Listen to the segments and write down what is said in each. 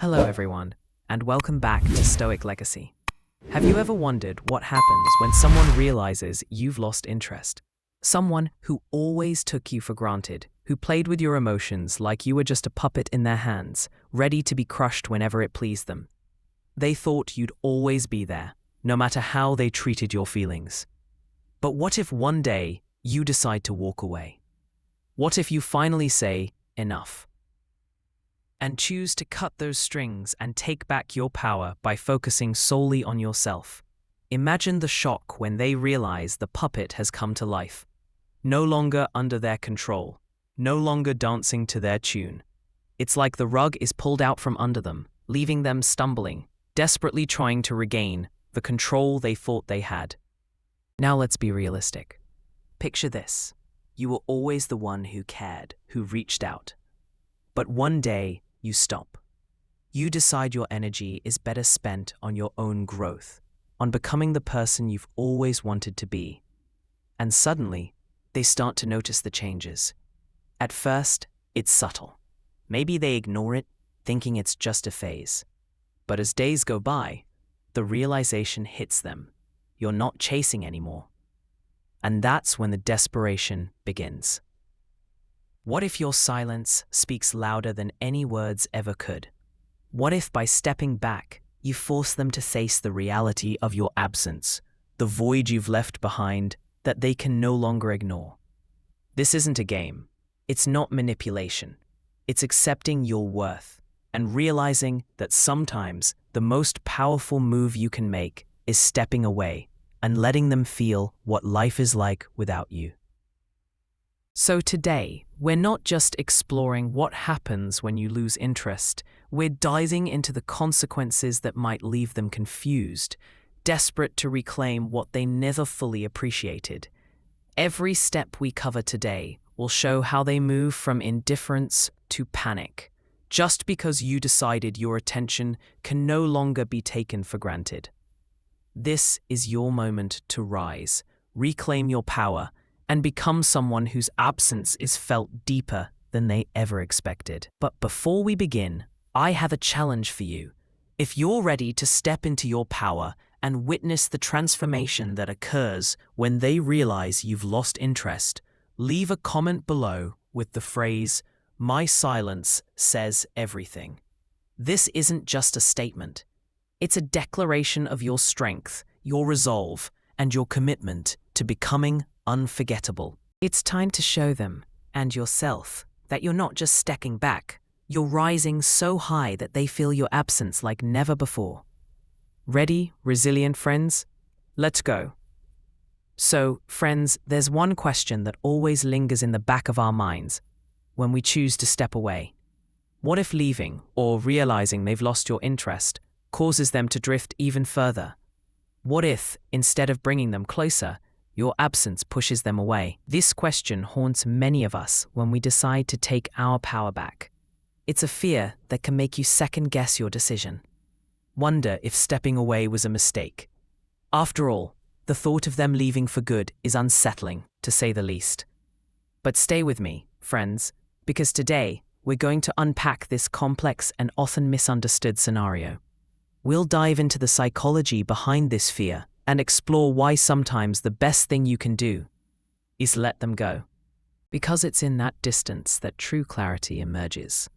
Hello, everyone, and welcome back to Stoic Legacy. Have you ever wondered what happens when someone realizes you've lost interest? Someone who always took you for granted, who played with your emotions like you were just a puppet in their hands, ready to be crushed whenever it pleased them. They thought you'd always be there, no matter how they treated your feelings. But what if one day you decide to walk away? What if you finally say, enough? And choose to cut those strings and take back your power by focusing solely on yourself. Imagine the shock when they realize the puppet has come to life. No longer under their control, no longer dancing to their tune. It's like the rug is pulled out from under them, leaving them stumbling, desperately trying to regain the control they thought they had. Now let's be realistic. Picture this. You were always the one who cared, who reached out. But one day, you stop. You decide your energy is better spent on your own growth, on becoming the person you've always wanted to be. And suddenly, they start to notice the changes. At first, it's subtle. Maybe they ignore it, thinking it's just a phase. But as days go by, the realization hits them. You're not chasing anymore. And that's when the desperation begins. What if your silence speaks louder than any words ever could? What if by stepping back, you force them to face the reality of your absence, the void you've left behind that they can no longer ignore? This isn't a game. It's not manipulation. It's accepting your worth and realizing that sometimes the most powerful move you can make is stepping away and letting them feel what life is like without you. So today, we're not just exploring what happens when you lose interest, we're diving into the consequences that might leave them confused, desperate to reclaim what they never fully appreciated. Every step we cover today will show how they move from indifference to panic, just because you decided your attention can no longer be taken for granted. This is your moment to rise, reclaim your power, and become someone whose absence is felt deeper than they ever expected. But before we begin, I have a challenge for you. If you're ready to step into your power and witness the transformation that occurs when they realize you've lost interest, leave a comment below with the phrase, "My silence says everything." This isn't just a statement. It's a declaration of your strength, your resolve, and your commitment to becoming unforgettable. It's time to show them, and yourself, that you're not just stepping back, you're rising so high that they feel your absence like never before. Ready, resilient friends? Let's go. So, friends, there's one question that always lingers in the back of our minds when we choose to step away. What if leaving, or realizing they've lost your interest, causes them to drift even further? What if, instead of bringing them closer, your absence pushes them away? This question haunts many of us when we decide to take our power back. It's a fear that can make you second-guess your decision. Wonder if stepping away was a mistake. After all, the thought of them leaving for good is unsettling, to say the least. But stay with me, friends, because today we're going to unpack this complex and often misunderstood scenario. We'll dive into the psychology behind this fear and explore why sometimes the best thing you can do is let them go. Because it's in that distance that true clarity emerges.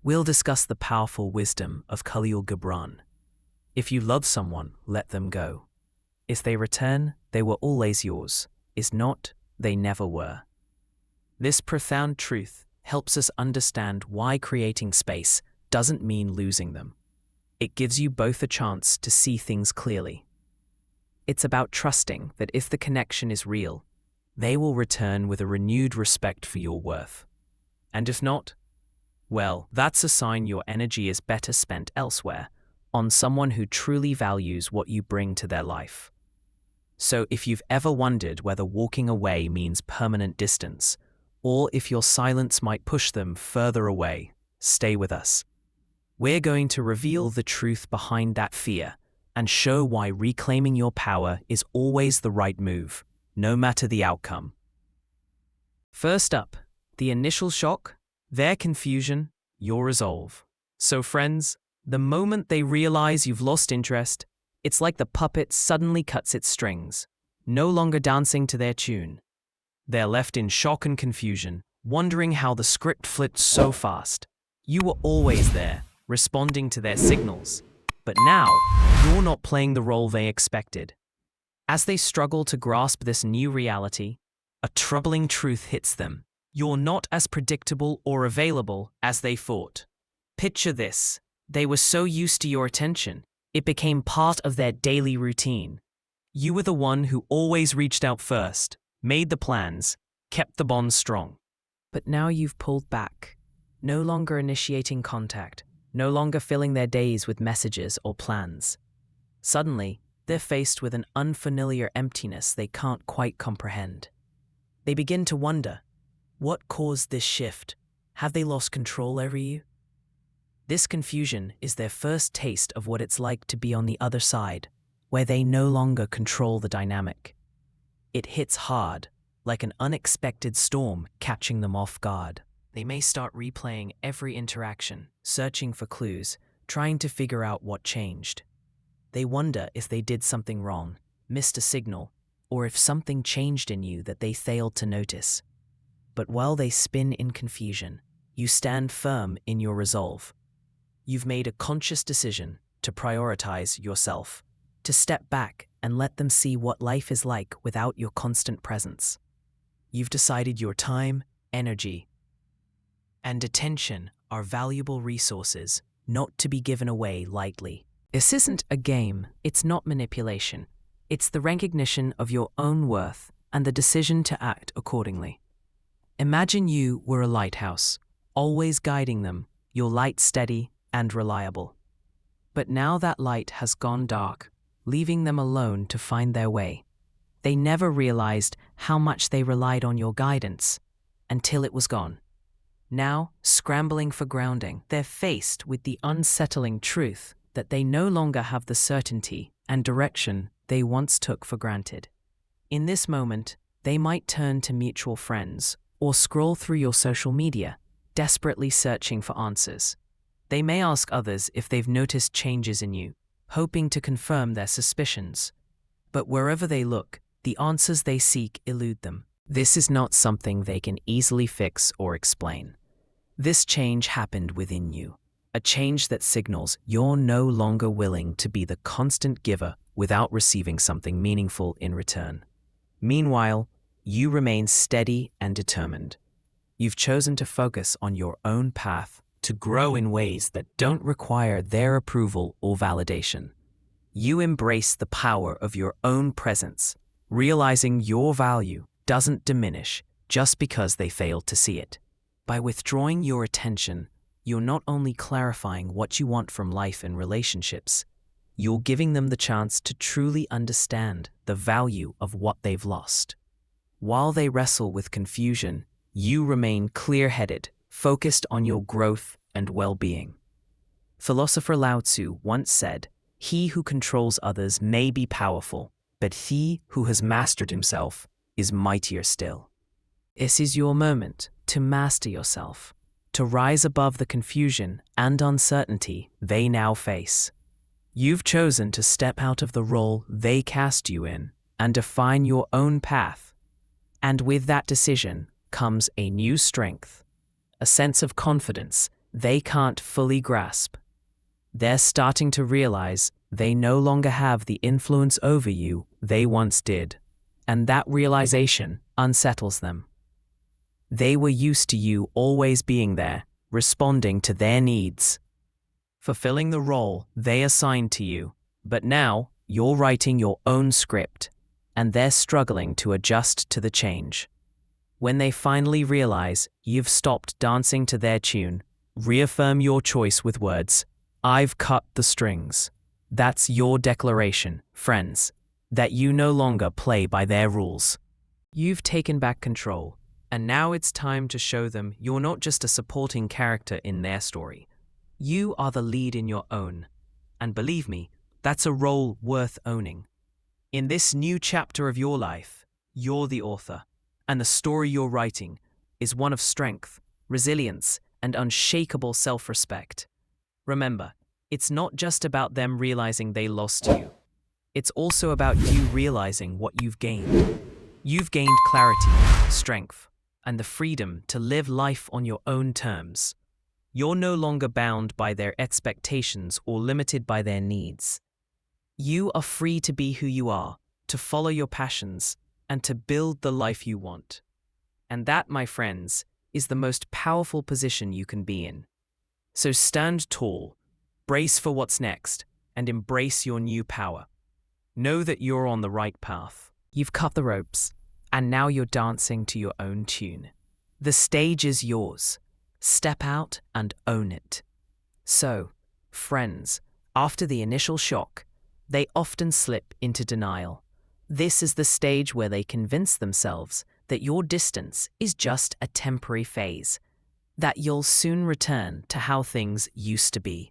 We'll discuss the powerful wisdom of Khalil Gibran. If you love someone, let them go. If they return, they were always yours. If not, they never were. This profound truth helps us understand why creating space doesn't mean losing them. It gives you both a chance to see things clearly. It's about trusting that if the connection is real, they will return with a renewed respect for your worth. And if not, well, that's a sign your energy is better spent elsewhere, on someone who truly values what you bring to their life. So if you've ever wondered whether walking away means permanent distance, or if your silence might push them further away, stay with us. We're going to reveal the truth behind that fear and show why reclaiming your power is always the right move, no matter the outcome. First up, the initial shock, their confusion, your resolve. So friends, The moment they realize you've lost interest, it's like the puppet suddenly cuts its strings, no longer dancing to their tune. They're left in shock and confusion, wondering how the script flipped so fast. You were always there, responding to their signals, but now you're not playing the role they expected. As they struggle to grasp this new reality, a troubling truth hits them. You're not as predictable or available as they thought. Picture this. They were so used to your attention, it became part of their daily routine. You were the one who always reached out first, made the plans, kept the bond strong. But now you've pulled back, no longer initiating contact, no longer filling their days with messages or plans. Suddenly, they're faced with an unfamiliar emptiness they can't quite comprehend. They begin to wonder, what caused this shift? Have they lost control over you? This confusion is their first taste of what it's like to be on the other side, where they no longer control the dynamic. It hits hard, like an unexpected storm catching them off guard. They may start replaying every interaction, searching for clues, trying to figure out what changed. They wonder if they did something wrong, missed a signal, or if something changed in you that they failed to notice. But while they spin in confusion, you stand firm in your resolve. You've made a conscious decision to prioritize yourself, to step back and let them see what life is like without your constant presence. You've decided your time, energy, and attention are valuable resources, not to be given away lightly. This isn't a game, it's not manipulation. It's the recognition of your own worth and the decision to act accordingly. Imagine you were a lighthouse, always guiding them, your light steady and reliable. But now that light has gone dark, leaving them alone to find their way. They never realized how much they relied on your guidance until it was gone. Now, scrambling for grounding, they're faced with the unsettling truth that they no longer have the certainty and direction they once took for granted. In this moment, they might turn to mutual friends or scroll through your social media, desperately searching for answers. They may ask others if they've noticed changes in you, hoping to confirm their suspicions. But wherever they look, the answers they seek elude them. This is not something they can easily fix or explain. This change happened within you, a change that signals you're no longer willing to be the constant giver without receiving something meaningful in return. Meanwhile, you remain steady and determined. You've chosen to focus on your own path, to grow in ways that don't require their approval or validation. You embrace the power of your own presence, realizing your value doesn't diminish just because they failed to see it. By withdrawing your attention, you're not only clarifying what you want from life and relationships, you're giving them the chance to truly understand the value of what they've lost. While they wrestle with confusion, you remain clear-headed, focused on your growth and well-being. Philosopher Lao Tzu once said, "He who controls others may be powerful, but he who has mastered himself is mightier still." This is your moment to master yourself, to rise above the confusion and uncertainty they now face. You've chosen to step out of the role they cast you in and define your own path. And with that decision comes a new strength, a sense of confidence they can't fully grasp. They're starting to realize they no longer have the influence over you they once did, and that realization unsettles them. They were used to you always being there, responding to their needs, fulfilling the role they assigned to you, but now you're writing your own script, and they're struggling to adjust to the change. When they finally realize you've stopped dancing to their tune, reaffirm your choice with words, "I've cut the strings." That's your declaration, friends, that you no longer play by their rules. You've taken back control, and now it's time to show them you're not just a supporting character in their story. You are the lead in your own. And believe me, that's a role worth owning. In this new chapter of your life, you're the author, and the story you're writing is one of strength, resilience, and unshakable self-respect. Remember, It's not just about them realizing they lost you. It's also about you realizing what you've gained. You've gained clarity, strength, and the freedom to live life on your own terms. You're no longer bound by their expectations or limited by their needs. You are free to be who you are, to follow your passions, and to build the life you want. And that, my friends, is the most powerful position you can be in. So stand tall, brace for what's next, and embrace your new power. Know that you're on the right path. You've cut the ropes, and now you're dancing to your own tune. The stage is yours. Step out and own it. So, friends, after the initial shock, they often slip into denial. This is the stage where they convince themselves that your distance is just a temporary phase, that you'll soon return to how things used to be.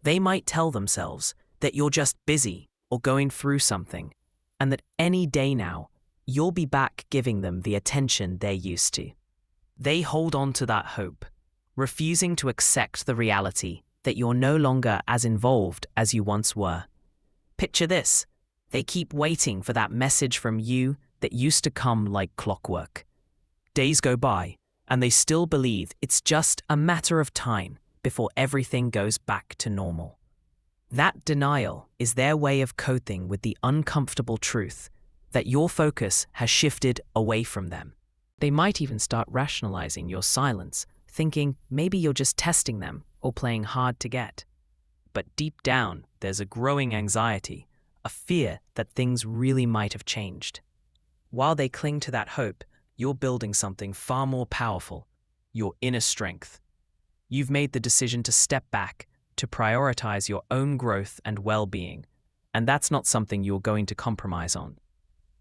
They might tell themselves that you're just busy or going through something, and that any day now, you'll be back giving them the attention they're used to. They hold on to that hope, refusing to accept the reality that you're no longer as involved as you once were. Picture this. They keep waiting for that message from you that used to come like clockwork. Days go by, and they still believe it's just a matter of time before everything goes back to normal. That denial is their way of coping with the uncomfortable truth that your focus has shifted away from them. They might even start rationalizing your silence, thinking maybe you're just testing them or playing hard to get. But deep down, there's a growing anxiety, a fear that things really might have changed. While they cling to that hope, you're building something far more powerful, your inner strength. You've made the decision to step back, to prioritize your own growth and well-being, and that's not something you're going to compromise on.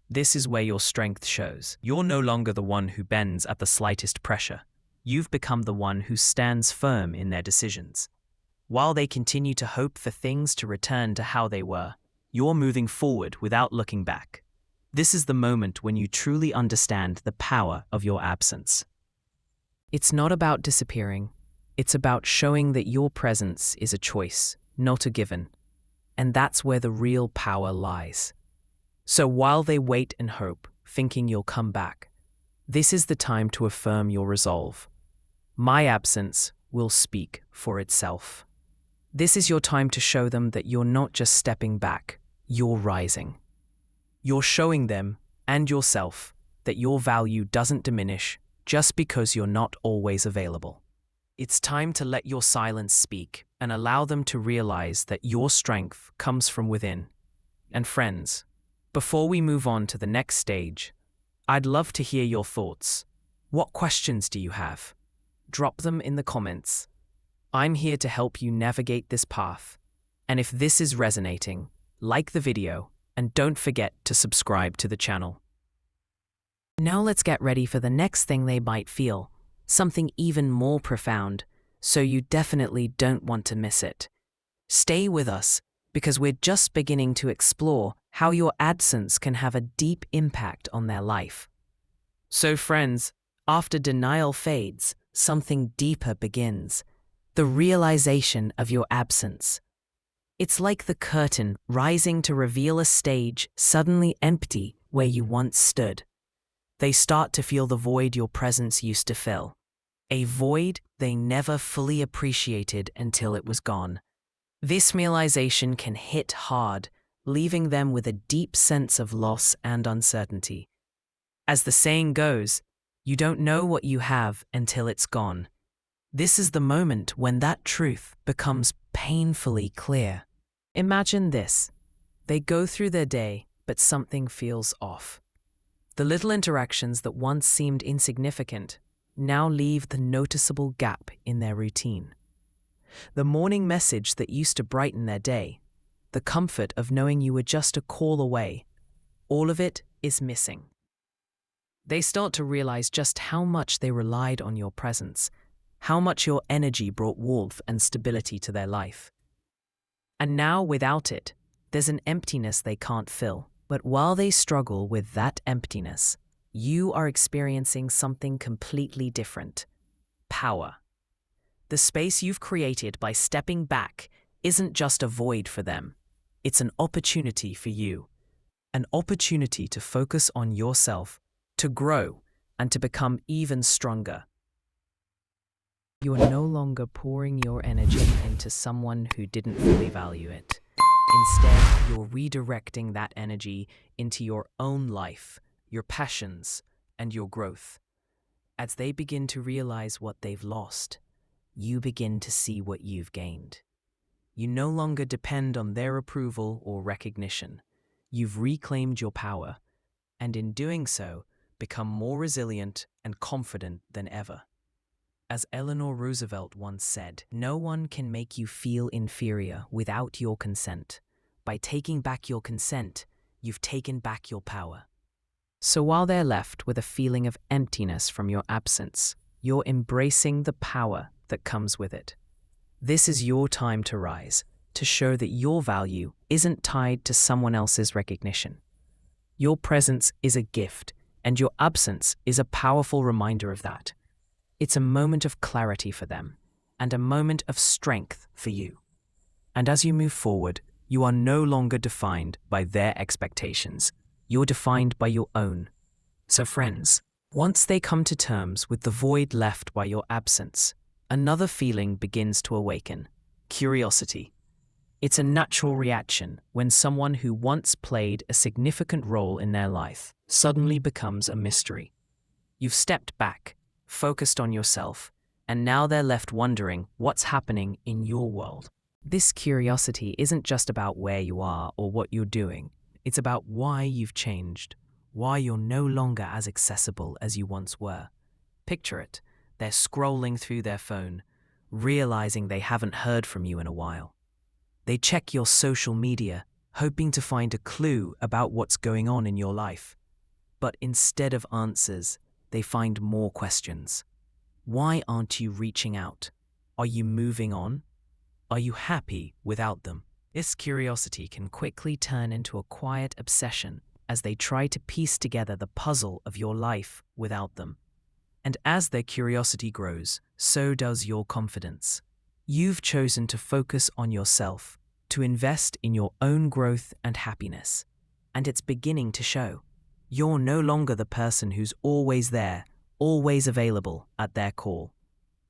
This is where your strength shows. You're no longer the one who bends at the slightest pressure. You've become the one who stands firm in their decisions. While they continue to hope for things to return to how they were, you're moving forward without looking back. This is the moment when you truly understand the power of your absence. It's not about disappearing. It's about showing that your presence is a choice, not a given. And that's where the real power lies. So while they wait and hope, thinking you'll come back, this is the time to affirm your resolve. My absence will speak for itself. This is your time to show them that you're not just stepping back, you're rising. You're showing them and yourself that your value doesn't diminish just because you're not always available. It's time to let your silence speak and allow them to realize that your strength comes from within. And friends, before we move on to the next stage, I'd love to hear your thoughts. What questions do you have? Drop them in the comments. I'm here to help you navigate this path. And if this is resonating, like the video and don't forget to subscribe to the channel. Now let's get ready for the next thing they might feel, something even more profound, so you definitely don't want to miss it. Stay with us, because we're just beginning to explore how your absence can have a deep impact on their life. So friends, after denial fades, something deeper begins. The realization of your absence. It's like the curtain rising to reveal a stage suddenly empty where you once stood. They start to feel the void your presence used to fill. A void they never fully appreciated until it was gone. This realization can hit hard, leaving them with a deep sense of loss and uncertainty. As the saying goes, you don't know what you have until it's gone. This is the moment when that truth becomes painfully clear. Imagine this. They go through their day, but something feels off. The little interactions that once seemed insignificant now leave the noticeable gap in their routine. The morning message that used to brighten their day, the comfort of knowing you were just a call away, all of it is missing. They start to realize just how much they relied on your presence, how much your energy brought warmth and stability to their life. And now, without it, there's an emptiness they can't fill. But while they struggle with that emptiness, you are experiencing something completely different. Power. The space you've created by stepping back isn't just a void for them. It's an opportunity for you. An opportunity to focus on yourself, to grow, and to become even stronger. You are no longer pouring your energy into someone who didn't fully value it. Instead, you're redirecting that energy into your own life, your passions, and your growth. As they begin to realize what they've lost, you begin to see what you've gained. You no longer depend on their approval or recognition. You've reclaimed your power, and in doing so, become more resilient and confident than ever. As Eleanor Roosevelt once said, "No one can make you feel inferior without your consent. By taking back your consent, you've taken back your power." So while they're left with a feeling of emptiness from your absence, you're embracing the power that comes with it. This is your time to rise, to show that your value isn't tied to someone else's recognition. Your presence is a gift, and your absence is a powerful reminder of that. It's a moment of clarity for them, and a moment of strength for you. And as you move forward, you are no longer defined by their expectations. You're defined by your own. So friends, once they come to terms with the void left by your absence, another feeling begins to awaken: curiosity. It's a natural reaction when someone who once played a significant role in their life suddenly becomes a mystery. You've stepped back, focused on yourself, and now they're left wondering what's happening in your world. This curiosity isn't just about where you are or what you're doing. It's about why you've changed, why you're no longer as accessible as you once were. Picture it. They're scrolling through their phone, realizing they haven't heard from you in a while. They check your social media, hoping to find a clue about what's going on in your life. But instead of answers, they find more questions. Why aren't you reaching out? Are you moving on? Are you happy without them? This curiosity can quickly turn into a quiet obsession as they try to piece together the puzzle of your life without them. And as their curiosity grows, so does your confidence. You've chosen to focus on yourself, to invest in your own growth and happiness. And it's beginning to show. You're no longer the person who's always there, always available at their call.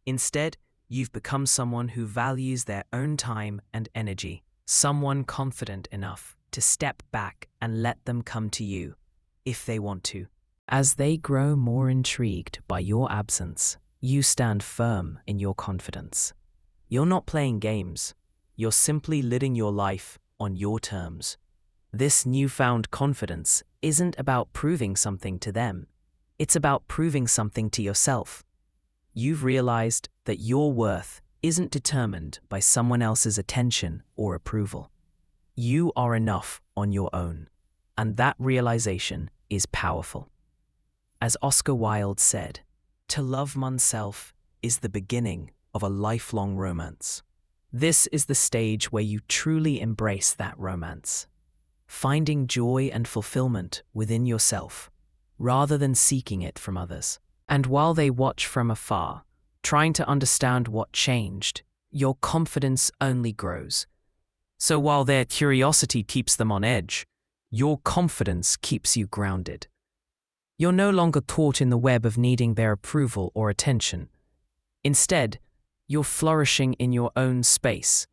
Instead, you've become someone who values their own time and energy, someone confident enough to step back and let them come to you, if they want to. As they grow more intrigued by your absence, you stand firm in your confidence. You're not playing games. You're simply living your life on your terms. This newfound confidence isn't about proving something to them. It's about proving something to yourself. You've realized that your worth isn't determined by someone else's attention or approval. You are enough on your own, and that realization is powerful. As Oscar Wilde said, "To love oneself is the beginning of a lifelong romance." This is the stage where you truly embrace that romance, finding joy and fulfillment within yourself, rather than seeking it from others. And while they watch from afar, trying to understand what changed, your confidence only grows. So while their curiosity keeps them on edge, your confidence keeps you grounded. You're no longer caught in the web of needing their approval or attention. Instead, you're flourishing in your own space,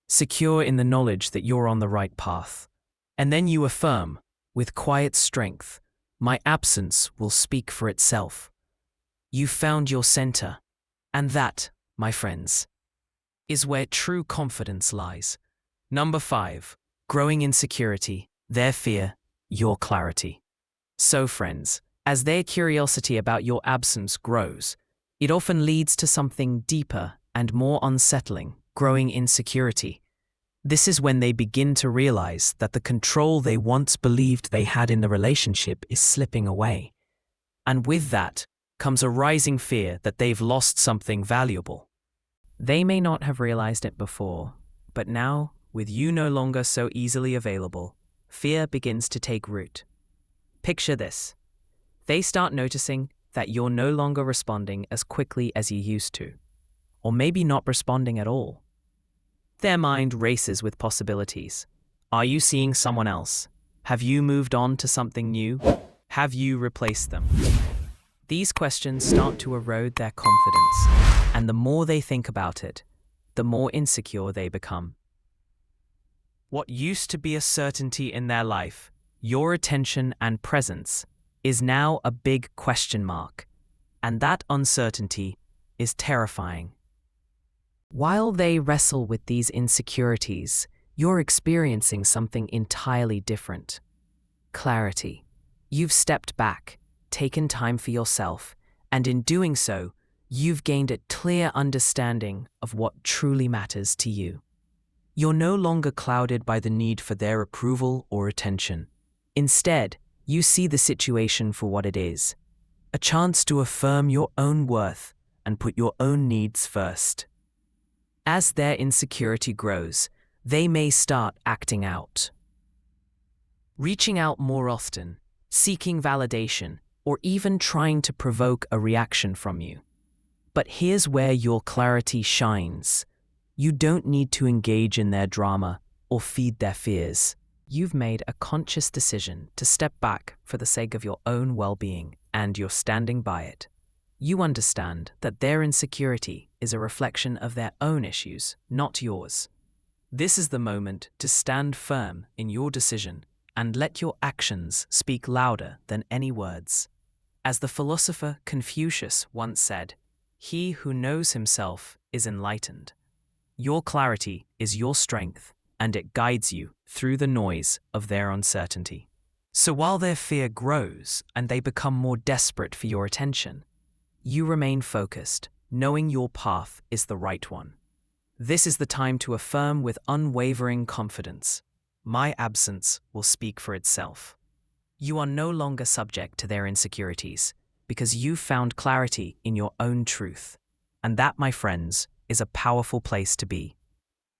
secure in the knowledge that you're on the right path. And then you affirm, with quiet strength, "My absence will speak for itself." You found your center, and that, my friends, is where true confidence lies. Number 5, growing insecurity, their fear, your clarity. So friends, as their curiosity about your absence grows, it often leads to something deeper and more unsettling: growing insecurity. This is when they begin to realize that the control they once believed they had in the relationship is slipping away. And with that comes a rising fear that they've lost something valuable. They may not have realized it before, but now, with you no longer so easily available, fear begins to take root. Picture this. They start noticing that you're no longer responding as quickly as you used to, or maybe not responding at all. Their mind races with possibilities. Are you seeing someone else? Have you moved on to something new? Have you replaced them? These questions start to erode their confidence, and the more they think about it, the more insecure they become. What used to be a certainty in their life, your attention and presence, is now a big question mark, and that uncertainty is terrifying. While they wrestle with these insecurities, you're experiencing something entirely different. Clarity. You've stepped back, taken time for yourself, and in doing so, you've gained a clear understanding of what truly matters to you. You're no longer clouded by the need for their approval or attention. Instead, you see the situation for what it is, a chance to affirm your own worth and put your own needs first. As their insecurity grows, they may start acting out. Reaching out more often, seeking validation, or even trying to provoke a reaction from you. But here's where your clarity shines. You don't need to engage in their drama or feed their fears. You've made a conscious decision to step back for the sake of your own well-being, and you're standing by it. You understand that their insecurity is a reflection of their own issues, not yours. This is the moment to stand firm in your decision and let your actions speak louder than any words. As the philosopher Confucius once said, "He who knows himself is enlightened." Your clarity is your strength, and it guides you through the noise of their uncertainty. So while their fear grows and they become more desperate for your attention, you remain focused, knowing your path is the right one. This is the time to affirm with unwavering confidence, "My absence will speak for itself." You are no longer subject to their insecurities because you've found clarity in your own truth. And that, my friends, is a powerful place to be.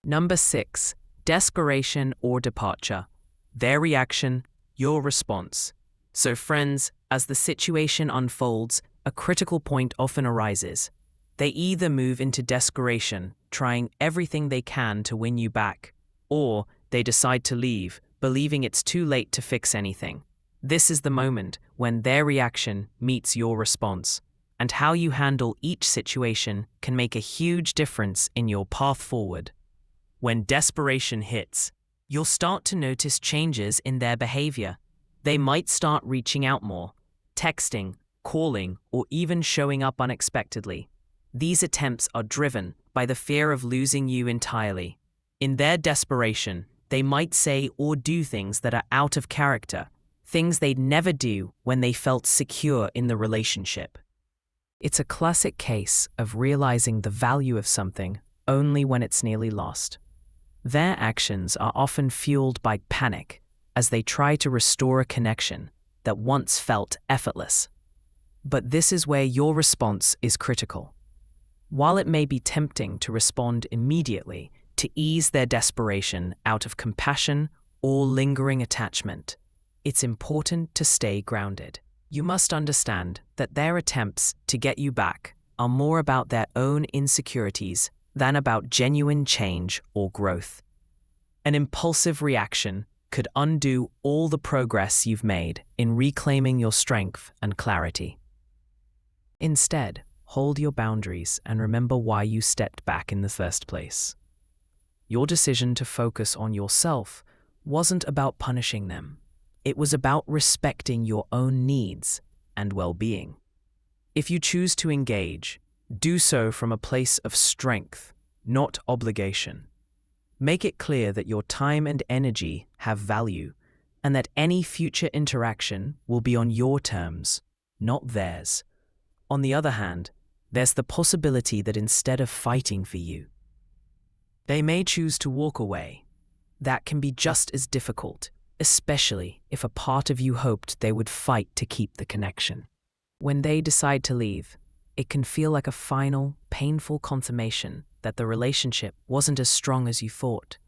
Number 6, desperation or departure. Their reaction, your response. So friends, as the situation unfolds, a critical point often arises. They either move into desperation, trying everything they can to win you back, or they decide to leave, believing it's too late to fix anything. This is the moment when their reaction meets your response, and how you handle each situation can make a huge difference in your path forward. When desperation hits, you'll start to notice changes in their behavior. They might start reaching out more, texting, calling, or even showing up unexpectedly. These attempts are driven by the fear of losing you entirely. In their desperation, they might say or do things that are out of character, things they'd never do when they felt secure in the relationship. It's a classic case of realizing the value of something only when it's nearly lost. Their actions are often fueled by panic as they try to restore a connection that once felt effortless. But this is where your response is critical. While it may be tempting to respond immediately to ease their desperation out of compassion or lingering attachment, it's important to stay grounded. You must understand that their attempts to get you back are more about their own insecurities than about genuine change or growth. An impulsive reaction could undo all the progress you've made in reclaiming your strength and clarity. Instead, hold your boundaries and remember why you stepped back in the first place. Your decision to focus on yourself wasn't about punishing them. It was about respecting your own needs and well-being. If you choose to engage, do so from a place of strength, not obligation. Make it clear that your time and energy have value, and that any future interaction will be on your terms, not theirs. On the other hand, there's the possibility that instead of fighting for you, they may choose to walk away. That can be just as difficult, especially if a part of you hoped they would fight to keep the connection. When they decide to leave, it can feel like a final, painful consummation that the relationship wasn't as strong as you thought.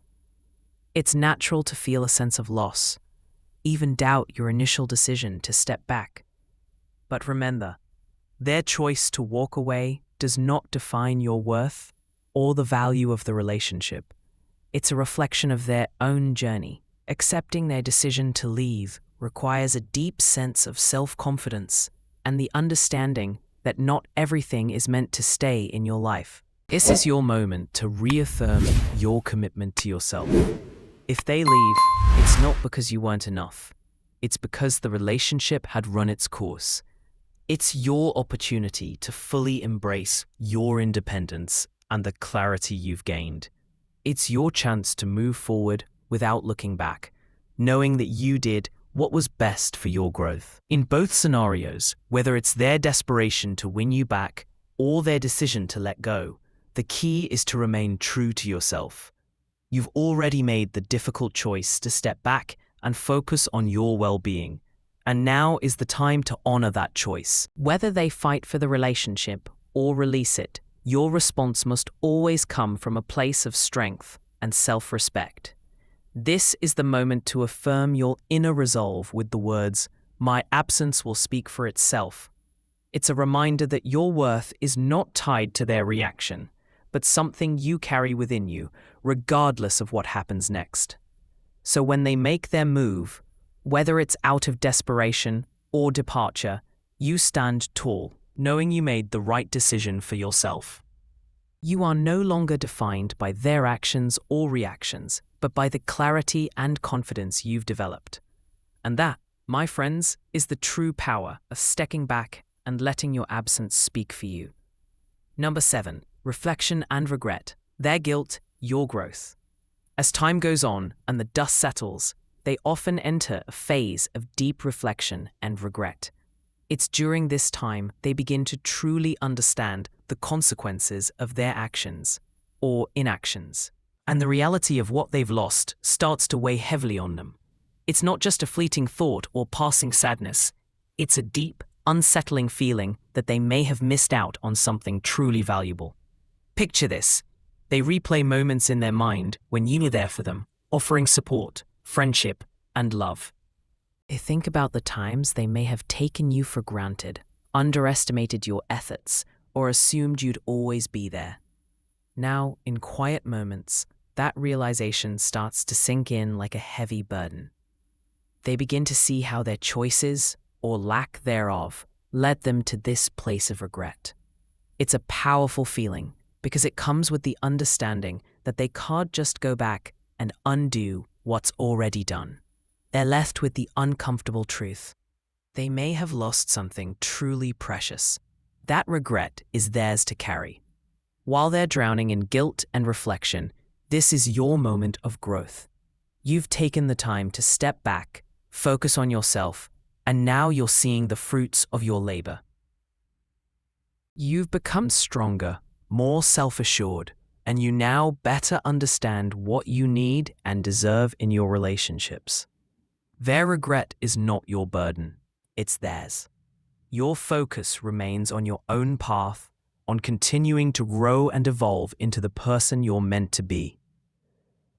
It's natural to feel a sense of loss, even doubt your initial decision to step back. But remember, their choice to walk away does not define your worth or the value of the relationship. It's a reflection of their own journey. Accepting their decision to leave requires a deep sense of self-confidence and the understanding that not everything is meant to stay in your life. This is your moment to reaffirm your commitment to yourself. If they leave, it's not because you weren't enough. It's because the relationship had run its course. It's your opportunity to fully embrace your independence and the clarity you've gained. It's your chance to move forward without looking back, knowing that you did what was best for your growth. In both scenarios, whether it's their desperation to win you back or their decision to let go, the key is to remain true to yourself. You've already made the difficult choice to step back and focus on your well-being, and now is the time to honor that choice. Whether they fight for the relationship or release it, your response must always come from a place of strength and self-respect. This is the moment to affirm your inner resolve with the words, "My absence will speak for itself." It's a reminder that your worth is not tied to their reaction, but something you carry within you, regardless of what happens next. So when they make their move, whether it's out of desperation or departure, you stand tall, knowing you made the right decision for yourself. You are no longer defined by their actions or reactions, but by the clarity and confidence you've developed. And that, my friends, is the true power of stepping back and letting your absence speak for you. Number 7, reflection and regret. Their guilt, your growth. As time goes on and the dust settles, they often enter a phase of deep reflection and regret. It's during this time they begin to truly understand the consequences of their actions or inactions. And the reality of what they've lost starts to weigh heavily on them. It's not just a fleeting thought or passing sadness. It's a deep, unsettling feeling that they may have missed out on something truly valuable. Picture this. They replay moments in their mind when you were there for them, offering support, friendship, and love. They think about the times they may have taken you for granted, underestimated your efforts, or assumed you'd always be there. Now, in quiet moments, that realization starts to sink in like a heavy burden. They begin to see how their choices, or lack thereof, led them to this place of regret. It's a powerful feeling because it comes with the understanding that they can't just go back and undo what's already done. They're left with the uncomfortable truth. They may have lost something truly precious. That regret is theirs to carry. While they're drowning in guilt and reflection, this is your moment of growth. You've taken the time to step back, focus on yourself, and now you're seeing the fruits of your labor. You've become stronger, more self-assured, and you now better understand what you need and deserve in your relationships. Their regret is not your burden, it's theirs. Your focus remains on your own path, on continuing to grow and evolve into the person you're meant to be.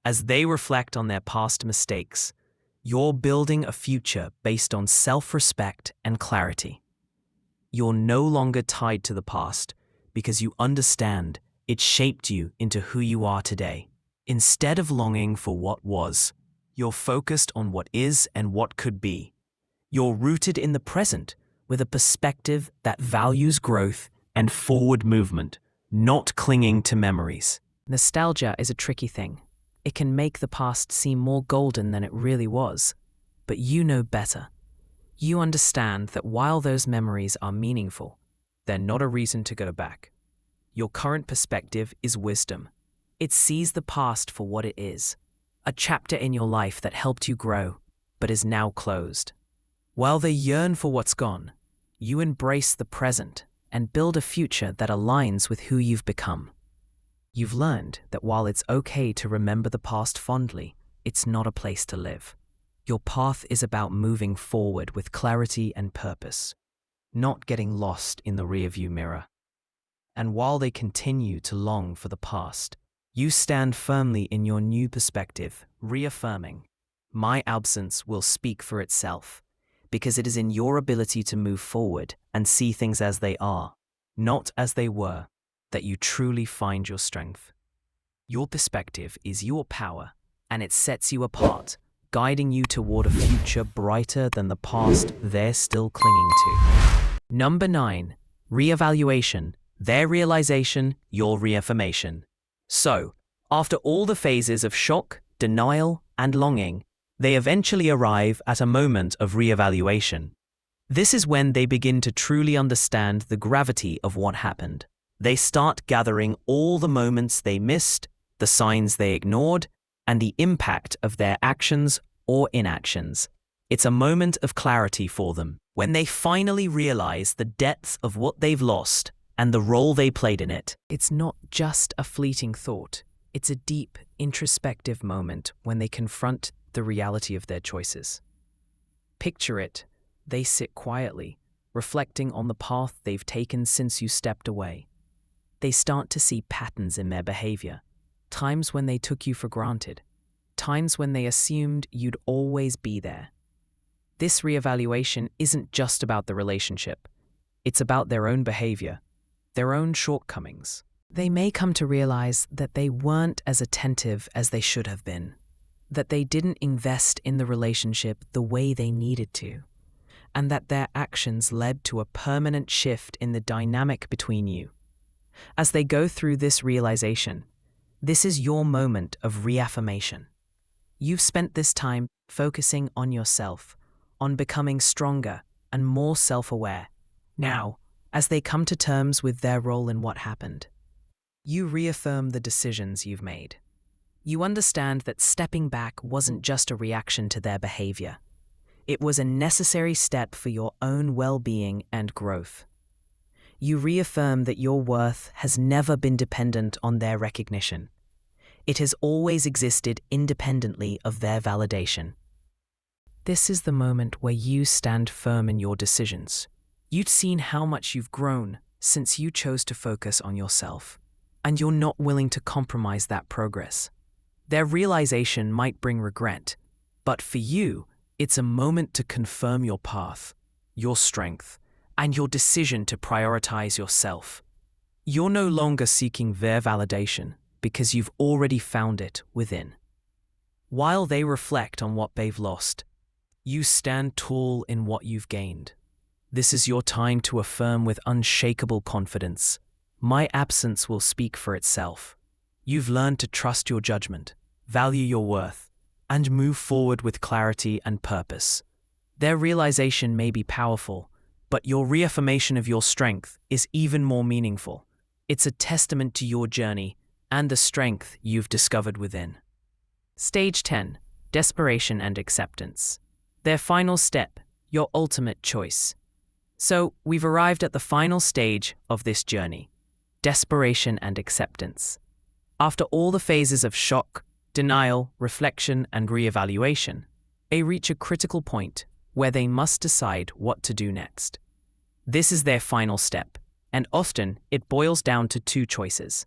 As they reflect on their past mistakes, you're building a future based on self-respect and clarity. You're no longer tied to the past because you understand it shaped you into who you are today. Instead of longing for what was, you're focused on what is and what could be. You're rooted in the present with a perspective that values growth and forward movement, not clinging to memories. Nostalgia is a tricky thing. It can make the past seem more golden than it really was. But you know better. You understand that while those memories are meaningful, they're not a reason to go back. Your current perspective is wisdom. It sees the past for what it is, a chapter in your life that helped you grow, but is now closed. While they yearn for what's gone, you embrace the present and build a future that aligns with who you've become. You've learned that while it's okay to remember the past fondly, it's not a place to live. Your path is about moving forward with clarity and purpose, not getting lost in the rearview mirror. And while they continue to long for the past, you stand firmly in your new perspective, reaffirming, "My absence will speak for itself," because it is in your ability to move forward and see things as they are, not as they were, that you truly find your strength. Your perspective is your power, and it sets you apart, guiding you toward a future brighter than the past they're still clinging to. Number 9. Reevaluation. Their realization, your reaffirmation. So, after all the phases of shock, denial, and longing, they eventually arrive at a moment of reevaluation. This is when they begin to truly understand the gravity of what happened. They start gathering all the moments they missed, the signs they ignored, and the impact of their actions or inactions. It's a moment of clarity for them, when they finally realize the depth of what they've lost and the role they played in it. It's not just a fleeting thought. It's a deep, introspective moment when they confront the reality of their choices. Picture it. They sit quietly, reflecting on the path they've taken since you stepped away. They start to see patterns in their behavior, times when they took you for granted, times when they assumed you'd always be there. This reevaluation isn't just about the relationship. It's about their own behavior, their own shortcomings. They may come to realize that they weren't as attentive as they should have been, that they didn't invest in the relationship the way they needed to, and that their actions led to a permanent shift in the dynamic between you. As they go through this realization, this is your moment of reaffirmation. You've spent this time focusing on yourself, on becoming stronger and more self-aware. Now, as they come to terms with their role in what happened, you reaffirm the decisions you've made. You understand that stepping back wasn't just a reaction to their behavior. It was a necessary step for your own well-being and growth. You reaffirm that your worth has never been dependent on their recognition. It has always existed independently of their validation. This is the moment where you stand firm in your decisions. You've seen how much you've grown since you chose to focus on yourself, and you're not willing to compromise that progress. Their realization might bring regret, but for you, it's a moment to confirm your path, your strength, and your decision to prioritize yourself. You're no longer seeking their validation because you've already found it within. While they reflect on what they've lost, you stand tall in what you've gained. This is your time to affirm with unshakable confidence, "My absence will speak for itself." You've learned to trust your judgment, value your worth, and move forward with clarity and purpose. Their realization may be powerful, but your reaffirmation of your strength is even more meaningful. It's a testament to your journey and the strength you've discovered within. Stage 10. Desperation and acceptance. Their final step, your ultimate choice. So, we've arrived at the final stage of this journey, desperation and acceptance. After all the phases of shock, denial, reflection, and reevaluation, they reach a critical point where they must decide what to do next. This is their final step, and often it boils down to two choices.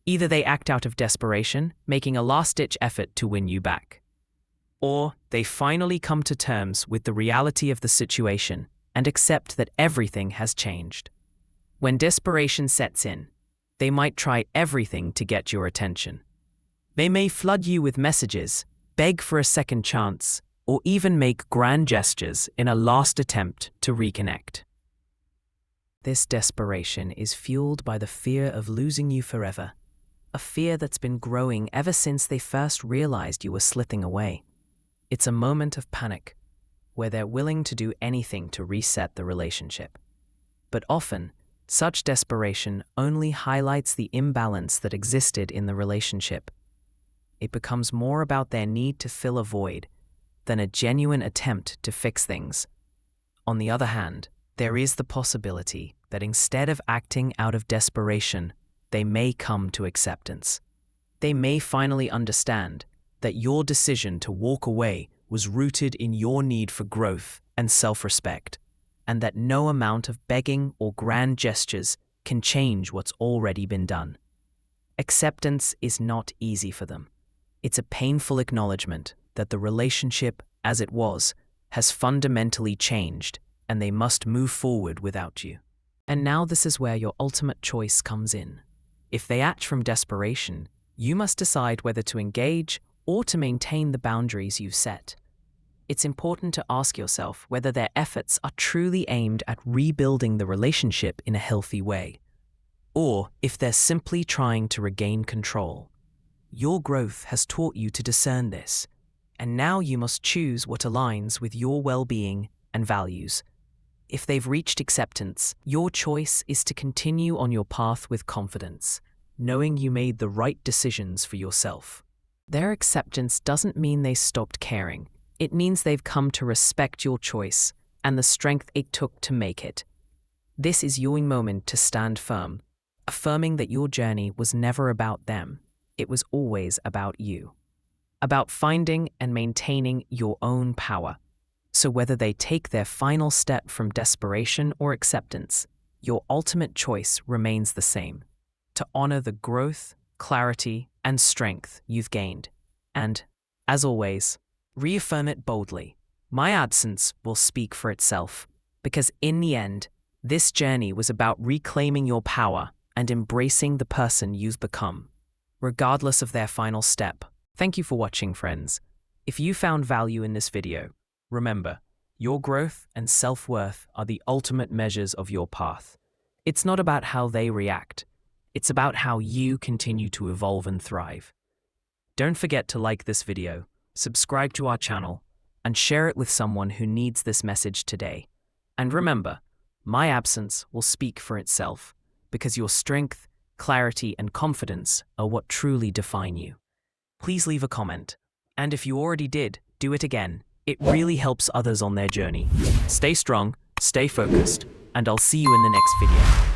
Either they act out of desperation, making a last-ditch effort to win you back, or they finally come to terms with the reality of the situation and accept that everything has changed. When desperation sets in, they might try everything to get your attention. They may flood you with messages, beg for a second chance, or even make grand gestures in a last attempt to reconnect. This desperation is fueled by the fear of losing you forever, a fear that's been growing ever since they first realized you were slipping away. It's a moment of panic, where they're willing to do anything to reset the relationship. But often, such desperation only highlights the imbalance that existed in the relationship. It becomes more about their need to fill a void than a genuine attempt to fix things. On the other hand, there is the possibility that instead of acting out of desperation, they may come to acceptance. They may finally understand that your decision to walk away was rooted in your need for growth and self-respect, and that no amount of begging or grand gestures can change what's already been done. Acceptance is not easy for them. It's a painful acknowledgement that the relationship, as it was, has fundamentally changed, and they must move forward without you. And now this is where your ultimate choice comes in. If they act from desperation, You must decide whether to engage or to maintain the boundaries you've set. It's important to ask yourself whether their efforts are truly aimed at rebuilding the relationship in a healthy way, or if they're simply trying to regain control. Your growth has taught you to discern this, and now you must choose what aligns with your well-being and values. If they've reached acceptance, your choice is to continue on your path with confidence, knowing you made the right decisions for yourself. Their acceptance doesn't mean they stopped caring. It means they've come to respect your choice and the strength it took to make it. This is your moment to stand firm, affirming that your journey was never about them. It was always about you. About finding and maintaining your own power. So whether they take their final step from desperation or acceptance, your ultimate choice remains the same: to honor the growth, clarity, and strength you've gained. And, as always, reaffirm it boldly. My absence will speak for itself, because in the end, this journey was about reclaiming your power and embracing the person you've become, regardless of their final step. Thank you for watching, friends. If you found value in this video, remember, your growth and self-worth are the ultimate measures of your path. It's not about how they react. It's about how you continue to evolve and thrive. Don't forget to like this video, subscribe to our channel, and share it with someone who needs this message today. And remember, my absence will speak for itself, because your strength, clarity, and confidence are what truly define you. Please leave a comment, and if you already did, do it again. It really helps others on their journey. Stay strong, stay focused, and I'll see you in the next video.